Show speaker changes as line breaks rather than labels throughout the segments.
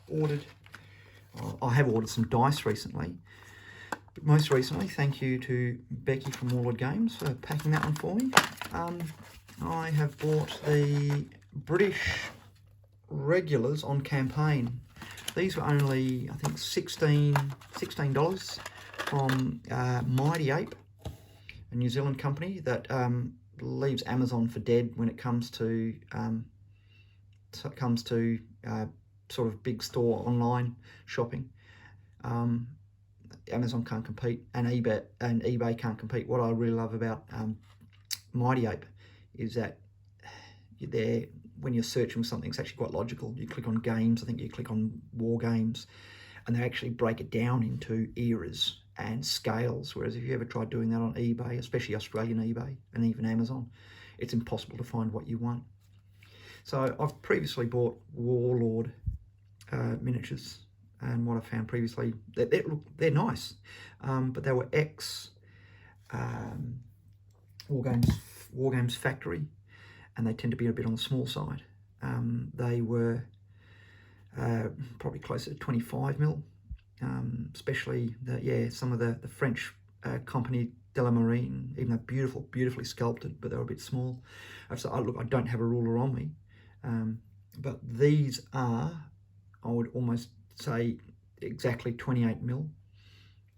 ordered, I have ordered some dice recently. But most recently, thank you to Becky from Warlord Games for packing that one for me. I have bought the British regulars on campaign. These were only, I think, $16 from Mighty Ape, a New Zealand company that leaves Amazon for dead when it comes to sort of big store online shopping. Amazon can't compete, and eBay can't compete. What I really love about Mighty Ape is that when you're searching for something, it's actually quite logical. You click on games, I think you click on Wargames, and they actually break it down into eras and scales. Whereas if you ever tried doing that on eBay, especially Australian eBay and even Amazon, it's impossible to find what you want. So I've previously bought Warlord miniatures, and what I found previously, they're nice, but they were Wargames factory, and they tend to be a bit on the small side. They were probably closer to 25mm, especially some of the French company de la Marine, even though beautifully sculpted, but they were a bit small. So I don't have a ruler on me, but these are, I would almost say, exactly 28mm.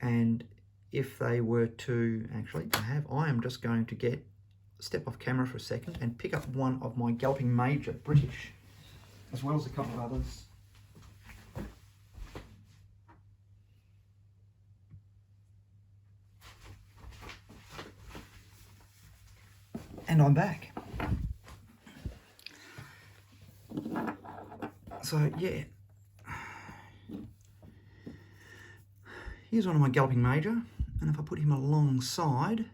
And if they were to, actually, I am just going to step off camera for a second and pick up one of my Galloping Major British, as well as a couple of others. And I'm back. So yeah, here's one of my Galloping Major, and if I put him alongside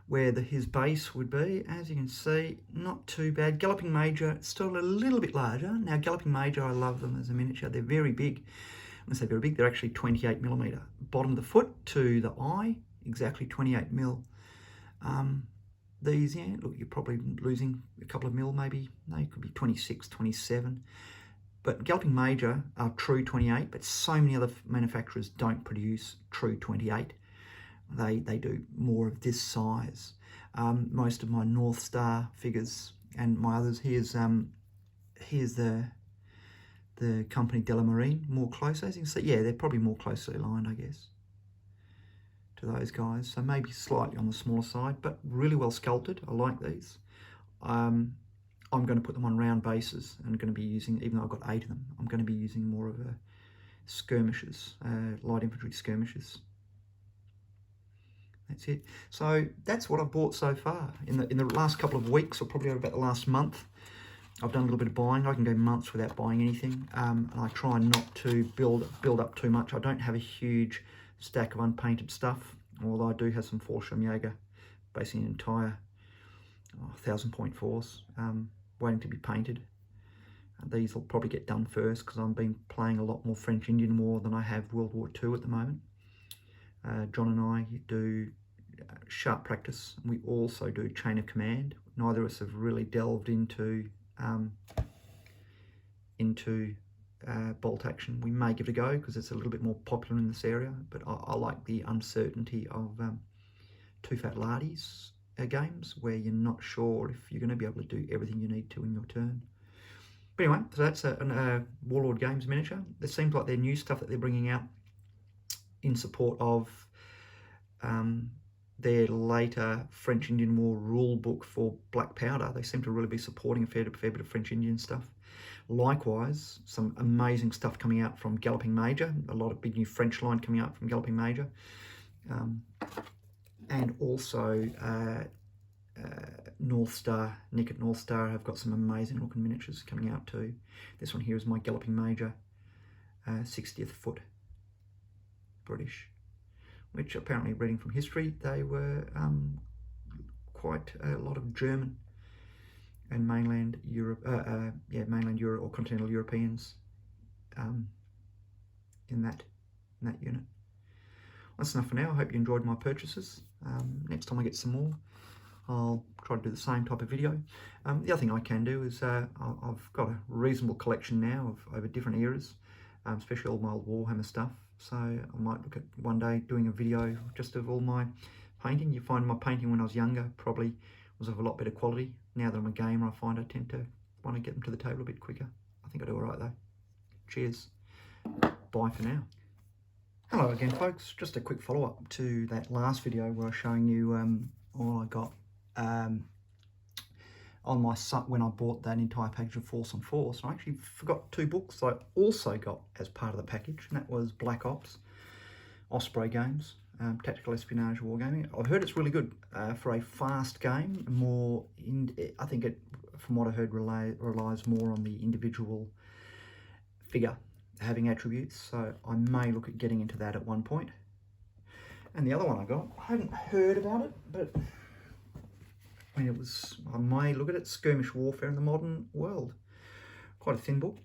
where his base would be, as you can see, not too bad. Galloping Major, still a little bit larger. Now Galloping Major, I love them as a miniature. They're very big. When I say very big, they're actually 28mm. Bottom of the foot to the eye, exactly 28mm. These, yeah, look, you're probably losing a couple of mil, maybe. No, it could be 26, 27. But Galloping Major are true 28, but so many other manufacturers don't produce true 28. They do more of this size. Most of my North Star figures and my others, here's the company de la Marine, more close. As you can see, yeah, they're probably more closely aligned, I guess, to those guys. So maybe slightly on the smaller side, but really well sculpted. I like these. I'm going to put them on round bases and going to be using, even though I've got 8 of them, I'm going to be using more of a skirmishes, light infantry skirmishes. That's it. So that's what I've bought so far. In the last couple of weeks, or probably about the last month, I've done a little bit of buying. I can go months without buying anything, and I try not to build up too much. I don't have a huge stack of unpainted stuff, although I do have some Fallschirmjäger, basically an entire 1,000-point force waiting to be painted. These will probably get done first because I've been playing a lot more French Indian War than I have World War II at the moment. John and I do sharp practice. We also do chain of command. Neither of us have really delved into bolt action. We may give it a go because it's a little bit more popular in this area, but I like the uncertainty of two fat lardies games where you're not sure if you're going to be able to do everything you need to in your turn. But anyway, so that's a Warlord Games miniature. It seems like their new stuff that they're bringing out in support of their later French Indian War rule book for black powder. They seem to really be supporting a fair bit of French Indian stuff. Likewise, some amazing stuff coming out from Galloping Major, a lot of big new French line coming out from Galloping Major. And also North Star, Nick at North Star have got some amazing looking miniatures coming out too. This one here is my Galloping Major 60th foot British, which apparently, reading from history, they were quite a lot of German and mainland Europe, mainland Europe or continental Europeans in that unit. That's enough for now. I hope you enjoyed my purchases. Next time I get some more, I'll try to do the same type of video. The other thing I can do is I've got a reasonable collection now of over different eras. especially all my old Warhammer stuff. So I might look at one day doing a video just of all my painting. You find my painting when I was younger probably was of a lot better quality. Now that I'm a gamer, I find I tend to want to get them to the table a bit quicker. I think I do all right though. Cheers. Bye for now. Hello again, folks. Just a quick follow-up to that last video where I was showing you all I got on my when I bought that entire package of Force on Force. I actually forgot 2 books I also got as part of the package, and that was Black Ops, Osprey Games, Tactical Espionage Wargaming. I've heard it's really good for a fast game. I think it, from what I heard, relies more on the individual figure having attributes, so I may look at getting into that at one point. And the other one I got, I hadn't heard about it, but I mean, I may look at it, Skirmish Warfare in the Modern World. Quite a thin book.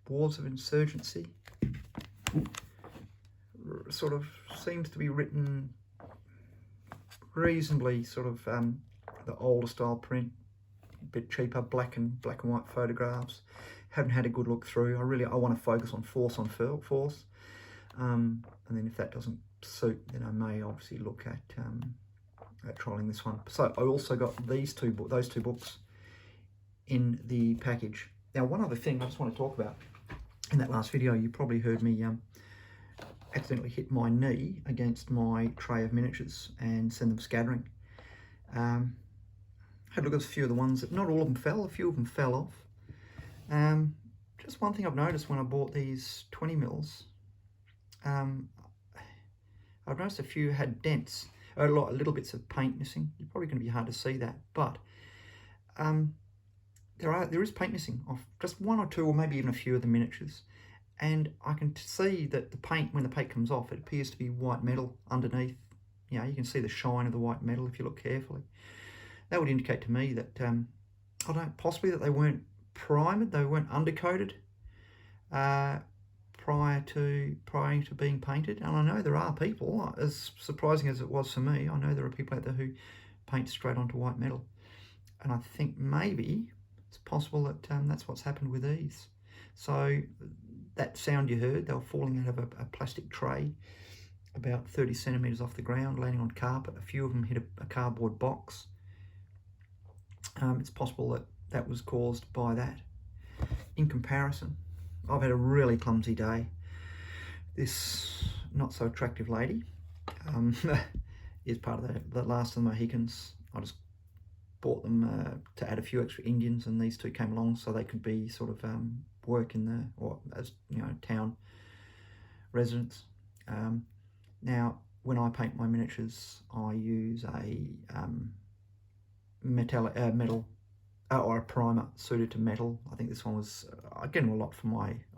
Wars of Insurgency. Sort of seems to be written reasonably sort of the older style print, a bit cheaper, black and white photographs. Haven't had a good look through. I want to focus on Force on Force, and then if that doesn't suit, then I may obviously look at trolling this one. So I also got those two books in the package. Now, one other thing I just want to talk about. In that last video, you probably heard me accidentally hit my knee against my tray of miniatures and send them scattering. Had a look at a few of the ones that, not all of them fell, a few of them fell off. Just one thing I've noticed when I bought these 20 mils, I've noticed a few had dents, little bits of paint missing. You're probably going to be hard to see that, but there is paint missing off just 1 or 2 or maybe even a few of the miniatures. And I can see that the paint, when the paint comes off, it appears to be white metal underneath. You know, you can see the shine of the white metal if you look carefully. That would indicate to me that, possibly that they weren't primed, they weren't undercoated prior to being painted. And I know there are people, as surprising as it was for me, I know there are people out there who paint straight onto white metal. And I think maybe it's possible that that's what's happened with these. So that sound you heard, they were falling out of a plastic tray about 30 centimetres off the ground, landing on carpet. A few of them hit a cardboard box. It's possible that was caused by that. In comparison, I've had a really clumsy day. This not so attractive lady is part of the last of the Mohicans. I just bought them to add a few extra Indians, and these 2 came along so they could be sort of work in as town residents. Now, when I paint my miniatures, I use a metal or a primer suited to metal. I think this one was, I get them a lot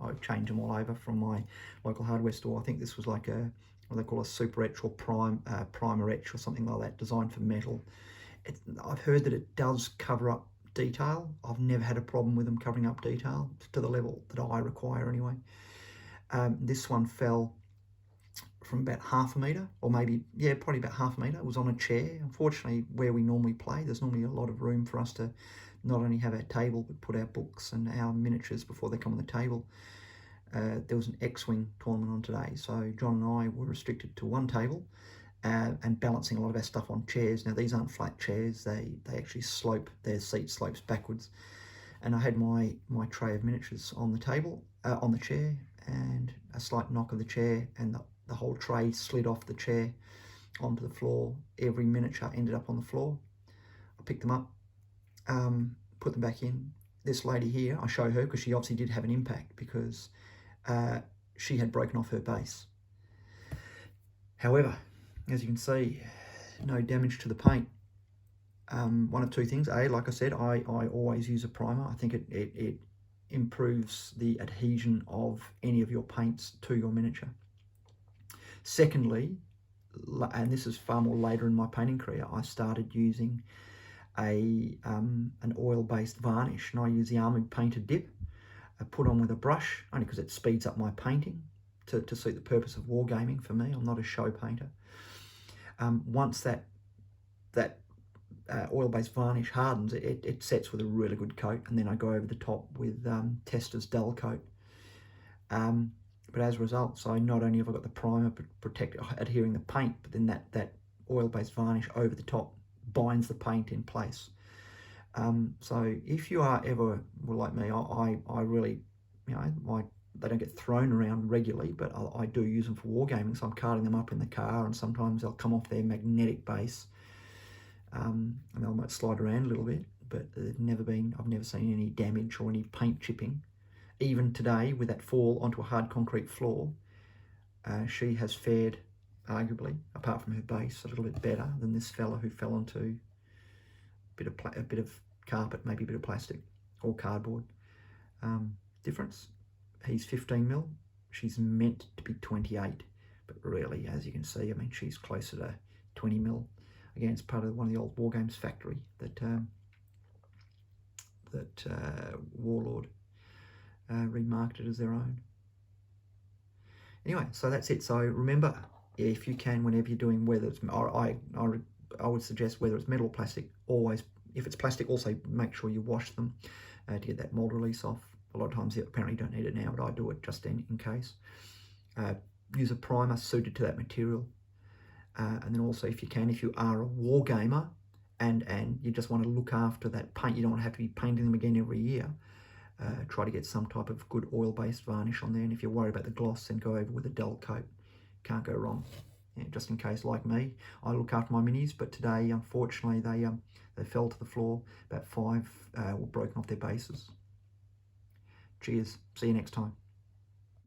I change them all over from my local hardware store. I think this was like what they call a super etch or primer etch or something like that, designed for metal. I've heard that it does cover up detail. I've never had a problem with them covering up detail to the level that I require anyway. This one fell from about half a metre, or maybe, yeah, probably about half a metre. It was on a chair. Unfortunately, where we normally play, there's normally a lot of room for us to not only have our table, but put our books and our miniatures before they come on the table. There was an X-Wing tournament on today, so John and I were restricted to one table and balancing a lot of our stuff on chairs. Now, these aren't flat chairs. They actually slope, their seat slopes backwards. And I had my tray of miniatures on the table, on the chair, and a slight knock of the chair, and the whole tray slid off the chair onto the floor. Every miniature ended up on the floor. I picked them up, put them back in. This lady here, I show her because she obviously did have an impact, because she had broken off her base. However, as you can see, no damage to the paint. One of 2 things. A, like I said, I always use a primer. I think it improves the adhesion of any of your paints to your miniature. Secondly, and this is far more later in my painting career, I started using an oil-based varnish, and I use the Armoured Painter dip. I put on with a brush, only because it speeds up my painting to suit the purpose of wargaming for me. I'm not a show painter. Once that oil-based varnish hardens, it sets with a really good coat, and then I go over the top with Tester's dull coat. But as a result, so not only have I got the primer adhering the paint, but then that oil-based varnish over the top binds the paint in place. So if you are ever, well, like me, I really, they don't get thrown around regularly, but I do use them for wargaming, so I'm carting them up in the car, and sometimes they'll come off their magnetic base, and they might slide around a little bit, but I've never seen any damage or any paint chipping. Even today, with that fall onto a hard concrete floor, she has fared, arguably, apart from her base, a little bit better than this fella who fell onto a bit of carpet, maybe a bit of plastic or cardboard. Difference, he's 15 mil, she's meant to be 28, but really, as you can see, I mean, she's closer to 20 mil. Again, it's part of one of the old Wargames factory that Warlord remarketed as their own. Anyway, so that's it. So remember, if you can, whenever you're doing, whether it's, I would suggest whether it's metal or plastic, always, if it's plastic, also make sure you wash them to get that mold release off. A lot of times, apparently you don't need it now, but I do it just in case. Use a primer suited to that material. And then also, if you can, if you are a war gamer and you just want to look after that paint, you don't want to have to be painting them again every year, try to get some type of good oil-based varnish on there. And if you're worried about the gloss, then go over with a dull coat. Can't go wrong. Yeah, just in case, like me, I look after my minis, but today, unfortunately, they fell to the floor. About 5 were broken off their bases. Cheers. See you next time.